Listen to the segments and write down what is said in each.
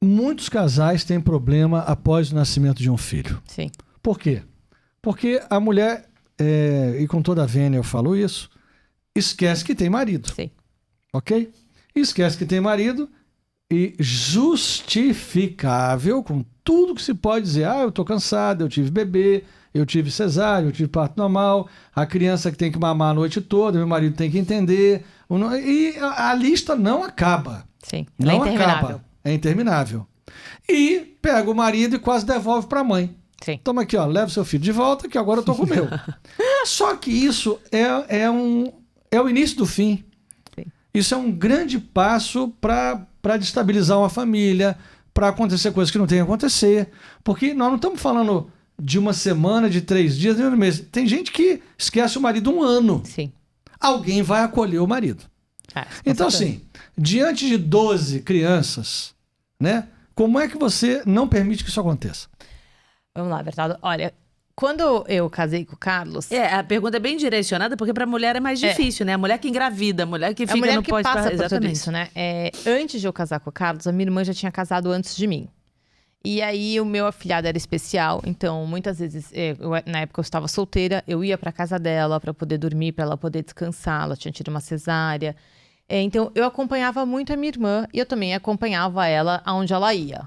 muitos casais têm problema após o nascimento de um filho. Sim. Por quê? Porque a mulher, e com toda a vênia eu falo isso, esquece que tem marido. Sim. Ok? Esquece que tem marido e justificável com tudo que se pode dizer. Eu estou cansado, eu tive bebê, eu tive cesárea, eu tive parto normal, a criança que tem que mamar a noite toda, meu marido tem que entender. E a lista não acaba. Sim. Não acaba. É interminável. E pega o marido e quase devolve para a mãe. Sim. Toma aqui, leva seu filho de volta que agora eu tô com o meu. Só que isso é o início do fim. Sim. Isso é um grande passo para destabilizar uma família, para acontecer coisas que não tem que acontecer. Porque nós não estamos falando de uma semana, de 3 dias, de um mês. Tem gente que esquece o marido 1 ano. Sim. Alguém vai acolher o marido. Então, assim, diante de 12 crianças, né? Como é que você não permite que isso aconteça? Vamos lá, Bertaldo. Olha, quando eu casei com o Carlos... A pergunta é bem direcionada, porque para a mulher é mais difícil, né? A mulher que engravida, a mulher que fica mulher no que pós... passa por tudo Exatamente. isso, né? Antes de eu casar com o Carlos, a minha irmã já tinha casado antes de mim. E aí, o meu afilhado era especial. Então, muitas vezes, na época eu estava solteira, eu ia para casa dela para poder dormir, para ela poder descansar. Ela tinha tido uma cesárea. Então, eu acompanhava muito a minha irmã e eu também acompanhava ela aonde ela ia.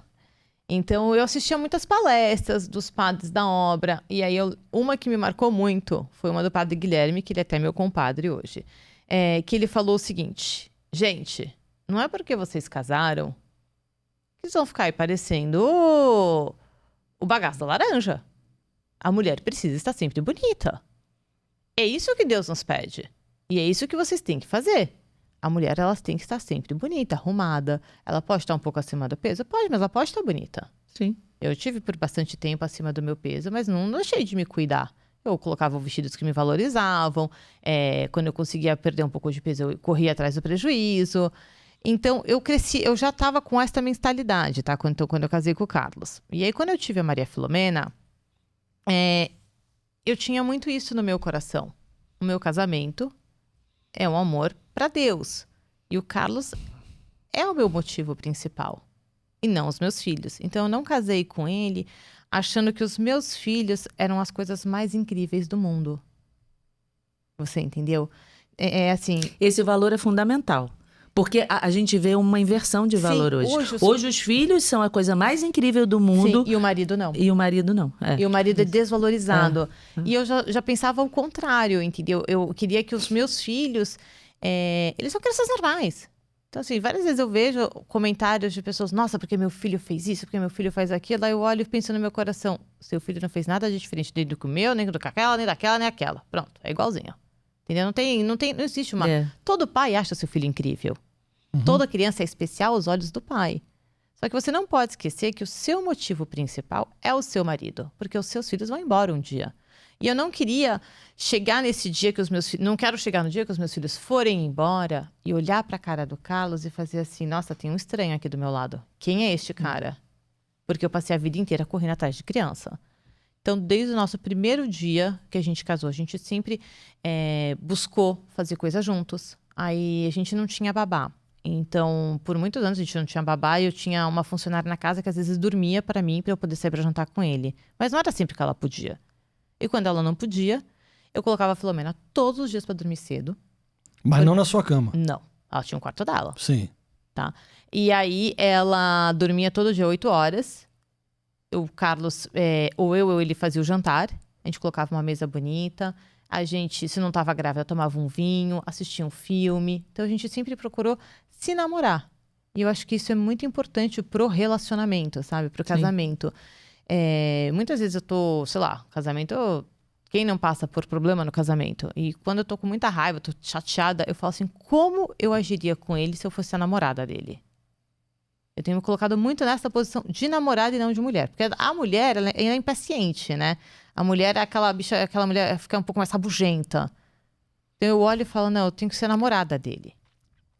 Então, eu assistia muitas palestras dos padres da obra. E aí, uma que me marcou muito foi uma do padre Guilherme, que ele é até meu compadre hoje. Que ele falou o seguinte: gente, não é porque vocês casaram que vocês vão ficar aí parecendo o bagaço da laranja. A mulher precisa estar sempre bonita. É isso que Deus nos pede. E é isso que vocês têm que fazer. A mulher, ela tem que estar sempre bonita, arrumada. Ela pode estar um pouco acima do peso? Pode, mas ela pode estar bonita. Sim. Eu tive por bastante tempo acima do meu peso, mas não deixei de me cuidar. Eu colocava vestidos que me valorizavam. Quando eu conseguia perder um pouco de peso, eu corria atrás do prejuízo. Então, eu cresci, eu já estava com essa mentalidade, tá? Quando eu casei com o Carlos. E aí, quando eu tive a Maria Filomena, eu tinha muito isso no meu coração. O meu casamento é um amor para Deus. E o Carlos é o meu motivo principal. E não os meus filhos. Então, eu não casei com ele achando que os meus filhos eram as coisas mais incríveis do mundo. Você entendeu? Assim... Esse valor é fundamental. Porque a gente vê uma inversão de valor hoje. Hoje os filhos são a coisa mais incrível do mundo. Sim, e o marido não. E o marido não. E o marido é desvalorizado. E eu já pensava o contrário, entendeu? Eu queria que os meus filhos... eles são crianças normais. Então, assim, várias vezes eu vejo comentários de pessoas: nossa, porque meu filho fez isso, porque meu filho faz aquilo. Aí eu olho e penso no meu coração: seu filho não fez nada de diferente nem do que o meu, nem do que aquela, nem daquela, nem aquela. Pronto, é igualzinho. Entendeu? Não existe uma... Todo pai acha seu filho incrível. Toda criança é especial aos olhos do pai. Só que você não pode esquecer que o seu motivo principal é o seu marido. Porque os seus filhos vão embora um dia. E eu não queria chegar nesse dia que os meus filhos... Não quero chegar no dia que os meus filhos forem embora e olhar para a cara do Carlos e fazer assim: nossa, tem um estranho aqui do meu lado. Quem é este cara? Porque eu passei a vida inteira correndo atrás de criança. Então, desde o nosso primeiro dia que a gente casou, a gente sempre buscou fazer coisas juntos. Aí a gente não tinha babá. Então, por muitos anos a gente não tinha babá e eu tinha uma funcionária na casa que às vezes dormia para mim, para eu poder sair para jantar com ele. Mas não era sempre que ela podia. E quando ela não podia, eu colocava a Filomena todos os dias para dormir cedo. Mas não na sua cama? Não. Ela tinha um quarto dela. Sim. Tá? E aí ela dormia todo dia 8 horas. O Carlos, ou ele fazia o jantar. A gente colocava uma mesa bonita. A gente, se não estava grávida, tomava um vinho, assistia um filme. Então, a gente sempre procurou se namorar. E eu acho que isso é muito importante pro relacionamento, sabe? Pro casamento. Muitas vezes eu tô, sei lá, casamento... Quem não passa por problema no casamento? E quando eu tô com muita raiva, tô chateada, eu falo assim: como eu agiria com ele se eu fosse a namorada dele? Eu tenho me colocado muito nessa posição de namorada e não de mulher. Porque a mulher, ela é impaciente, né? A mulher é aquela bicha, aquela mulher fica um pouco mais rabugenta. Então eu olho e falo: não, eu tenho que ser namorada dele.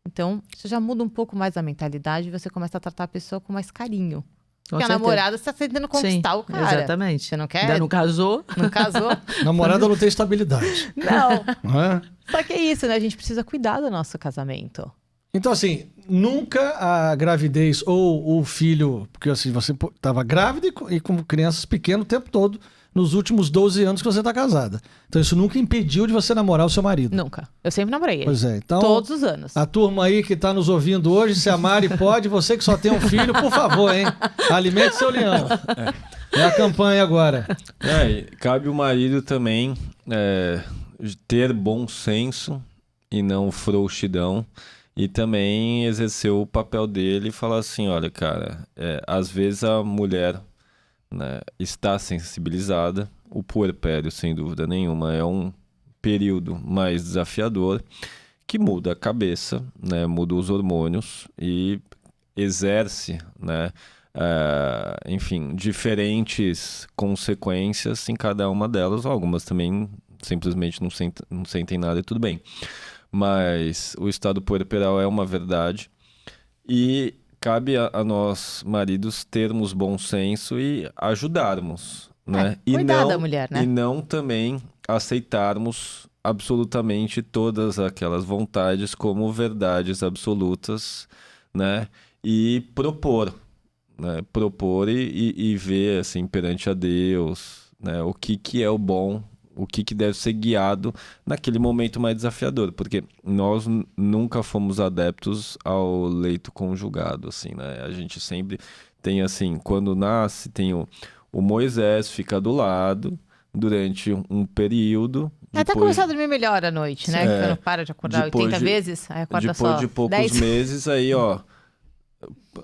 Então, você já muda um pouco mais a mentalidade e você começa a tratar a pessoa com mais carinho. Porque a namorada, você tá tentando conquistar o cara. Exatamente. Você não quer? Ainda não casou. Não casou? Namorada não tem estabilidade. Não. Não é? Só que é isso, né? A gente precisa cuidar do nosso casamento. Então, assim, nunca a gravidez ou o filho... Porque, assim, você estava grávida e com crianças pequenas o tempo todo, nos últimos 12 anos que você está casada. Então, isso nunca impediu de você namorar o seu marido. Nunca. Eu sempre namorei ele. Pois é. Então, todos os anos. A turma aí que está nos ouvindo hoje, se a Mari pode, você que só tem um filho, por favor, hein? Alimente seu leão. É a campanha agora. Cabe o marido também ter bom senso e não frouxidão. E também exercer o papel dele e falar assim, olha, cara, às vezes a mulher, né, está sensibilizada. O puerpério, sem dúvida nenhuma, é um período mais desafiador que muda a cabeça, né, muda os hormônios e exerce, né, enfim, diferentes consequências em cada uma delas. Algumas também simplesmente não sentem nada e tudo bem. Mas o estado puerperal é uma verdade e cabe a nós, maridos, termos bom senso e ajudarmos, né? Cuidar da mulher, né? E não também aceitarmos absolutamente todas aquelas vontades como verdades absolutas, né? E propor, né? Propor e ver, assim, perante a Deus, né? O que é o bom, o que deve ser guiado naquele momento mais desafiador, porque nós nunca fomos adeptos ao leito conjugado, assim, né? A gente sempre tem, assim, quando nasce, tem o Moisés fica do lado durante um período. Até começar a dormir melhor à noite, né? Porque não para de acordar 80 vezes, aí acorda só 10. Depois de poucos meses, aí, ó,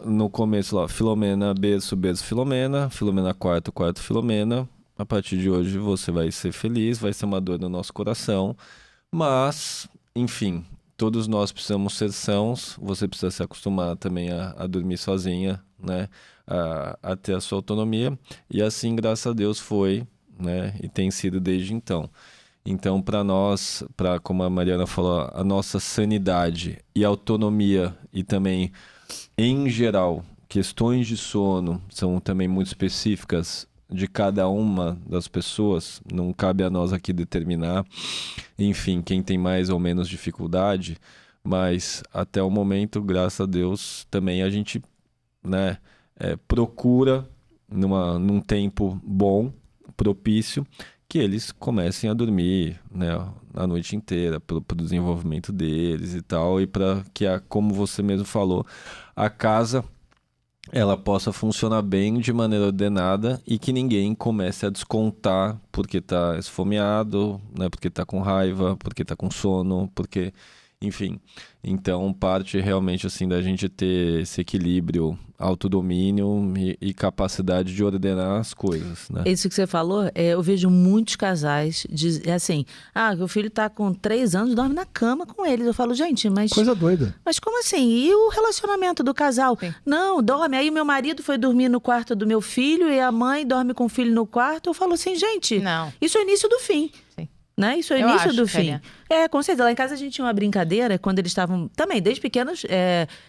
no começo lá, Filomena, berço, Filomena, Filomena quarto, Filomena. A partir de hoje você vai ser feliz, vai ser uma dor no nosso coração, mas, enfim, todos nós precisamos ser sãos, você precisa se acostumar também a dormir sozinha, né? A ter a sua autonomia, e assim, graças a Deus, foi, né? E tem sido desde então. Então, para nós, como a Mariana falou, a nossa sanidade e autonomia, e também, em geral, questões de sono são também muito específicas de cada uma das pessoas, não cabe a nós aqui determinar, enfim, quem tem mais ou menos dificuldade, mas até o momento, graças a Deus, também a gente, né, procura, num tempo bom, propício, que eles comecem a dormir, né, a noite inteira, pro desenvolvimento deles e tal, e para que, como você mesmo falou, a casa ela possa funcionar bem de maneira ordenada e que ninguém comece a descontar porque está esfomeado, né, porque está com raiva, porque está com sono, porque, enfim. Então, parte realmente assim da gente ter esse equilíbrio, autodomínio e capacidade de ordenar as coisas, né? Isso que você falou, eu vejo muitos casais, assim, o filho está com 3 anos, dorme na cama com eles. Eu falo, gente, mas... Coisa doida. Mas como assim? E o relacionamento do casal? Sim. Não, dorme. Aí meu marido foi dormir no quarto do meu filho e a mãe dorme com o filho no quarto. Eu falo assim, gente, não. Isso é o início do fim. Sim. Né? Isso é o início do fim. Com certeza. Lá em casa a gente tinha uma brincadeira, quando eles estavam, também, desde pequenos,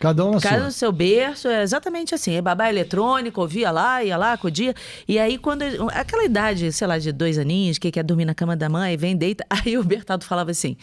cada um no seu berço, exatamente assim, babá eletrônico, ia lá, acudia. E aí, quando aquela idade, sei lá, de 2 aninhos, que quer dormir na cama da mãe, vem, deita. Aí o Bertaldo falava assim,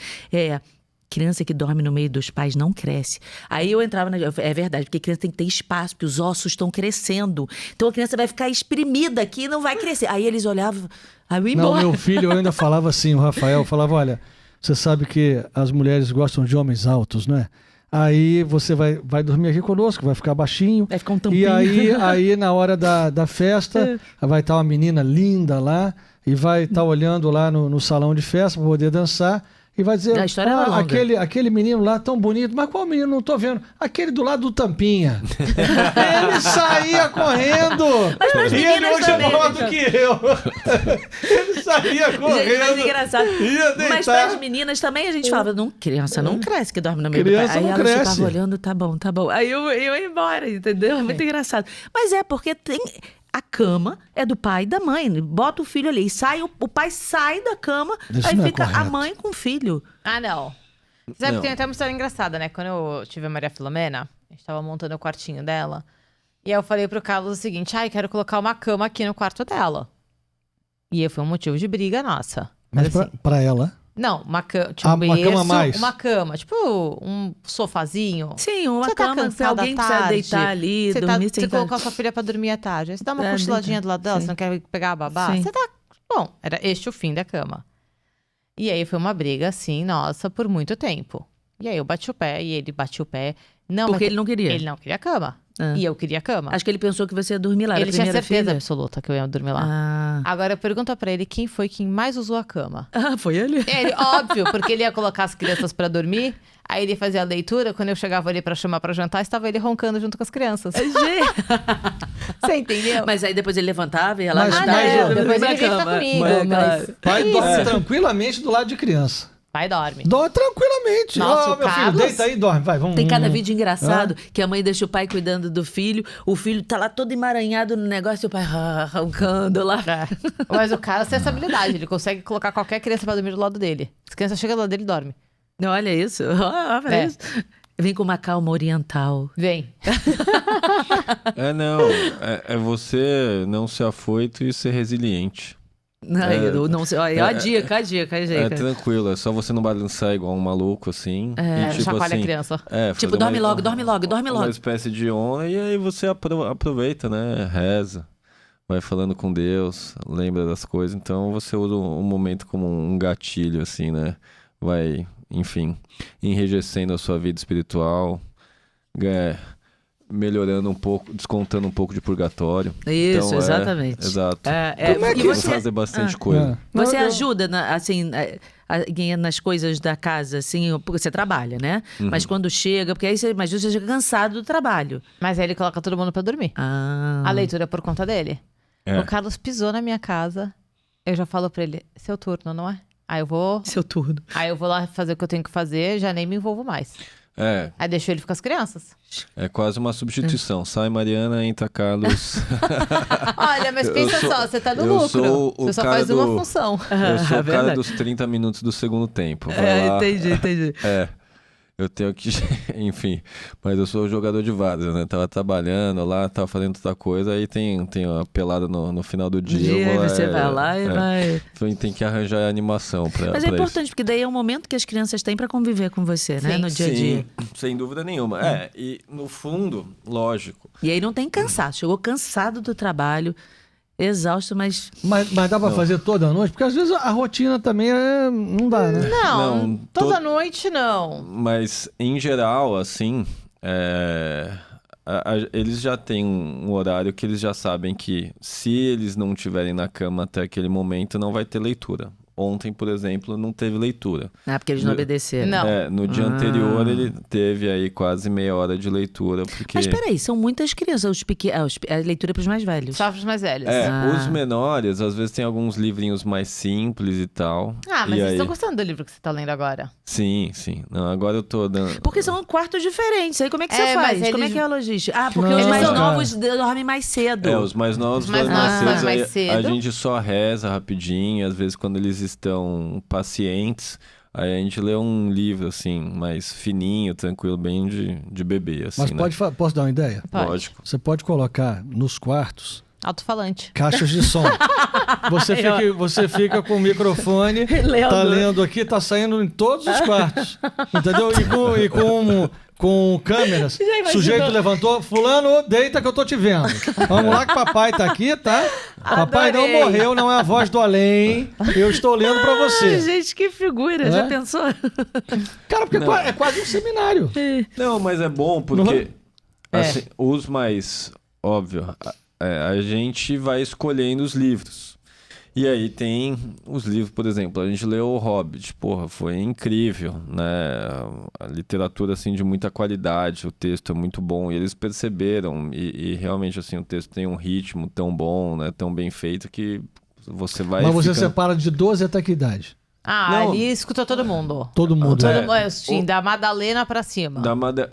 criança que dorme no meio dos pais não cresce. Aí eu entrava é verdade, porque criança tem que ter espaço, porque os ossos estão crescendo. Então a criança vai ficar espremida aqui e não vai crescer. Aí eles olhavam, aí eu ia embora. Não, meu filho ainda falava assim, o Rafael falava, olha, você sabe que as mulheres gostam de homens altos, não é? Aí você vai dormir aqui conosco, vai ficar baixinho. Vai ficar um tampinho. E aí na hora da festa, vai estar uma menina linda lá, e vai estar olhando lá no salão de festa para poder dançar. E vai dizer, aquele menino lá tão bonito, mas qual menino? Não tô vendo. Aquele do lado do Tampinha. Ele saía correndo. Mas e ele hoje é maior do que eu. Ele saía correndo. Gente, mas engraçado. Mas para as meninas também a gente falava, criança não cresce que dorme no meio do pai. Aí elas ficavam olhando, tá bom. Aí eu ia embora, entendeu? Muito engraçado. Mas porque tem... A cama é do pai e da mãe. Bota o filho ali. E sai, o pai sai da cama, aí fica a mãe com o filho. Não. Sabe que tem até uma história engraçada, né? Quando eu tive a Maria Filomena, a gente tava montando o quartinho dela. E aí eu falei pro Carlos o seguinte, quero colocar uma cama aqui no quarto dela. E aí foi um motivo de briga nossa. Mas assim, pra ela? Não, uma cama, tipo Ah, um uma cama berço, a mais. uma cama, tipo um sofazinho. Sim, uma Você tá cama, se cansada alguém à precisa tarde, deitar ali, Você dormir sem colocou sua filha pra dormir à tarde. Aí você dá uma Pra cochiladinha deitar. do lado dela, Sim. você não quer pegar a babá? Sim. Você tá... Bom, era este o fim da cama. E aí foi uma briga, assim, nossa, por muito tempo. E aí eu bati o pé e ele batia o pé. Não, Porque mas ele não queria. Ele não queria cama. Ah. E eu queria cama. Acho que ele pensou que você ia dormir lá. Era Ele a tinha primeira certeza filha? absoluta que eu ia dormir lá. Ah. Agora pergunta pra ele quem foi quem mais usou a cama. Ah, foi ele? Ele, óbvio, porque ele ia colocar as crianças pra dormir, aí ele fazia a leitura, quando eu chegava ali pra chamar pra jantar, estava ele roncando junto com as crianças. Você entendeu? Mas aí depois ele levantava e ia lá Mas- ajudar mas- ele a dormir depois na ele vinha ficar cama. comigo, É, mas- claro. Pai Isso. dorme tranquilamente do lado de criança. Pai dorme. Dorme tranquilamente. Nossa, Ó, o meu filho, Carlos- deita aí e dorme. Vai, vamos. Tem cada vídeo engraçado que a mãe deixa o pai cuidando do filho, o filho tá lá todo emaranhado no negócio e o pai roncando lá. Mas o cara tem essa habilidade, ele consegue colocar qualquer criança pra dormir do lado dele. Se a criança chega do lado dele, dorme. Olha isso, olha É. isso. Vem com uma calma oriental. Vem. Não. É você não ser afoito e ser resiliente. Ai, eu não sei. Olha, a dica, a dica. É tranquilo, é só você não balançar igual um maluco assim. É, e, tipo chacoalha assim, a criança. Tipo, fazer dorme logo, dorme logo, dorme Uma logo. espécie de onda e aí você aproveita, né? Reza, vai falando com Deus, lembra das coisas. Então você usa um momento como um gatilho, assim, né? Vai, enfim, enrijecendo a sua vida espiritual, melhorando um pouco, descontando um pouco de purgatório. Isso, Então, exatamente. Exato. Como é e que você, fazer bastante coisa. Não, você eu- ajuda, assim, nas coisas da casa, assim, porque você trabalha, né? Mas quando chega, porque aí você imagina, você chega cansado do trabalho. Mas aí ele coloca todo mundo pra dormir. Ah. A leitura é por conta dele. É. O Carlos pisou na minha casa, eu já falo pra ele, seu turno, não é? Aí eu vou Seu turno. lá fazer o que eu tenho que fazer, já nem me envolvo mais. Aí deixo ele com as crianças. É quase uma substituição. Sai Mariana, entra Carlos. Olha, mas pensa sou- só, você tá no eu lucro. sou o Você só cara faz uma do- função. Eu sou o cara verdade. dos 30 minutos do segundo tempo. Vai lá. Entendi. Eu tenho que... Enfim, mas eu sou o jogador de várzea, né? Tava trabalhando lá, tava fazendo outra coisa, aí tem uma pelada no final do dia. eu vou lá, Você vai lá e vai... Então tem que arranjar a animação pra Mas é pra importante, porque daí é o momento que as crianças têm pra conviver com você, né? Sim. No dia a Sim, dia. sem dúvida nenhuma. E no fundo, lógico. E aí não tem cansaço. Chegou cansado do trabalho, exausto, mas... Mas dá pra fazer toda noite? Porque às vezes a rotina também não dá, né? Não, Não, toda noite não. Mas, em geral, assim, eles já têm um horário que eles já sabem que se eles não estiverem na cama até aquele momento, não vai ter leitura. Ontem, por exemplo, não teve leitura. Ah, porque eles não obedeceram. Não. No dia anterior, ele teve aí quase meia hora de leitura, porque... Mas peraí, são muitas crianças. A leitura é para os mais velhos. Só pros mais velhos. Os menores, às vezes, tem alguns livrinhos mais simples e tal. Ah, mas e vocês aí... estão gostando do livro que você tá lendo agora? Sim. Não, agora eu tô dando... Porque são quartos diferentes. Aí como é que você É, faz? mas Como é eles- que é a logística? Ah, porque Não, os mais cara. novos dormem mais cedo. Os mais novos, Os mais dormem novos dormem mais aí cedo. A gente só reza rapidinho, às vezes quando eles estão pacientes, aí a gente lê um livro, assim, mais fininho, tranquilo, bem de bebê, assim, Mas né? posso dar uma ideia? Pode. Lógico. Você pode colocar nos quartos Alto-falante. caixas de som. Você fica com o microfone, tá lendo aqui, tá saindo em todos os quartos. Entendeu? E com câmeras. Sujeito levantou, fulano, deita que eu tô te vendo. Vamos lá que papai tá aqui, tá? Papai não Adorei. morreu, não é a voz do além. Eu estou lendo pra você. Gente, que figura. Já pensou? Cara, porque Não. é quase um seminário. Não, mas é bom porque, É. assim, os mais, óbvio, a gente vai escolhendo os livros. E aí tem os livros, por exemplo, a gente leu O Hobbit, porra, foi incrível, né? A literatura, assim, de muita qualidade, o texto é muito bom, e eles perceberam, e realmente, assim, o texto tem um ritmo tão bom, né? Tão bem feito, que você vai Mas você ficando... separa de 12 até que idade? Não. Ali escuta todo mundo. Todo mundo. Todo né? mundo, assim, da Madalena pra cima.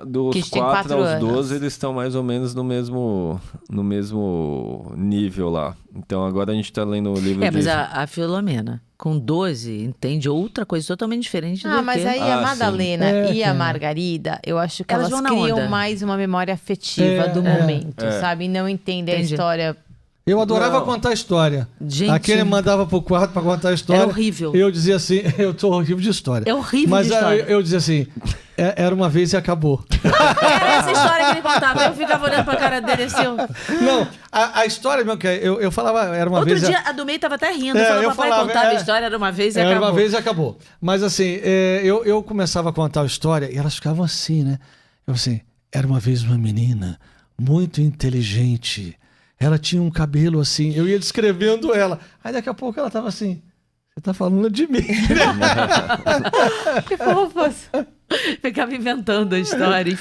Dos Que tem 4 4 aos anos. 12, eles estão mais ou menos no mesmo nível lá. Então agora a gente tá lendo o livro É, de... mas a Filomena, com 12, entende outra coisa totalmente diferente do Mas que... aí a sim. Madalena É, e a cara. Margarida, eu acho que Elas elas vão na criam onda. mais uma memória afetiva do momento, sabe? E não entendem a Entendi. história Eu adorava Não. contar história. Gente. Aquele mandava pro quarto pra contar a história. É horrível. Eu dizia assim, eu tô horrível de história. É horrível Mas de história. eu dizia assim, era uma vez e acabou. Era essa história que ele contava. Eu ficava olhando pra cara dele assim. Não, a história mesmo, que eu falava, era uma Outro vez... dia, a do meio tava até rindo. É, Falou, eu papai falava, contava a é. história, era uma vez e Era acabou. uma vez e acabou. Mas assim, eu começava a contar a história e elas ficavam assim, né? Eu assim, era uma vez uma menina muito inteligente. Ela tinha um cabelo assim, eu ia descrevendo ela. Aí daqui a pouco ela tava assim, você tá falando de mim. Que fofos. Ficava inventando a história.